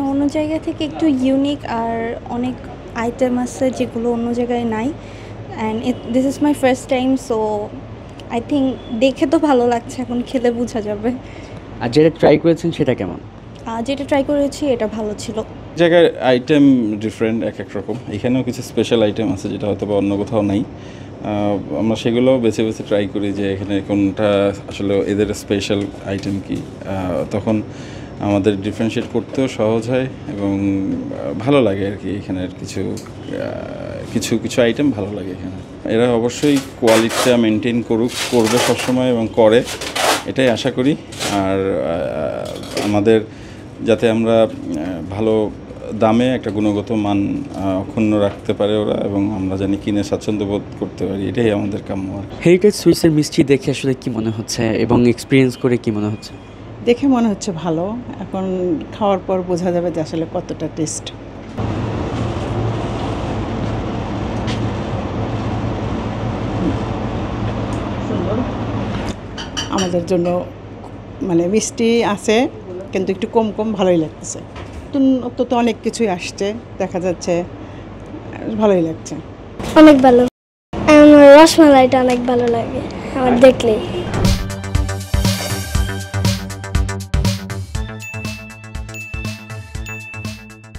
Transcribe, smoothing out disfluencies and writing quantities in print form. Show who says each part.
Speaker 1: অন্য জায়গা থেকে একটু ইউনিক আর অনেক আইটেম আছে যেগুলো অন্য জায়গায় নাই, and this is my first time, so I think দেখে তো ভালো লাগছে, এখন খেলে বোঝা যাবে।
Speaker 2: আর যেটা ট্রাই করেছেন সেটা কেমন?
Speaker 1: যেটা ট্রাই করেছি এটা ভালো ছিল।
Speaker 3: জায়গার আইটেম ডিফারেন্ট, এক এক রকম। এখানেও কিছু স্পেশাল আইটেম আছে যেটা হয়তো বা অন্য কোথাও নাই। আমরা সেগুলোও বেছে বেছে ট্রাই করি যে এখানে কোনটা আসলে এদের স্পেশাল আইটেম কি, তখন আমাদের ডিফারেন্সিয়েট করতেও সহজ হয় এবং ভালো লাগে আর কি। এখানের কিছু কিছু আইটেম ভালো লাগে এখানে। এরা অবশ্যই কোয়ালিটিটা মেনটেন করবে সবসময় এবং করে, এটাই আশা করি। আর আমাদের যাতে আমরা ভালো দামে একটা গুণগত মান অক্ষুণ্ণ রাখতে পারে ওরা, এবং আমরা জানি কিনে স্বাচ্ছন্দ্য বোধ করতে পারি, এটাই আমাদের কাম্য।
Speaker 2: হেরিটেজ সুইটসের মিষ্টি দেখে আসলে কি মনে হচ্ছে এবং এক্সপিরিয়েন্স করে কি মনে হচ্ছে?
Speaker 4: দেখে মনে হচ্ছে ভালো, এখন খাওয়ার পর বোঝা যাবে যে আসলে কতটা টেস্ট। সুন্দর, আমাদের জন্য মানে মিষ্টি আছে কিন্তু একটু কম কম, ভালোই লাগতেছে। তো অনেক কিছুই আসছে, দেখা যাচ্ছে ভালোই লাগছে।
Speaker 5: অনেক ভালো, আমার রসমালাইটা অনেক ভালো লাগে আমার দেখলেই।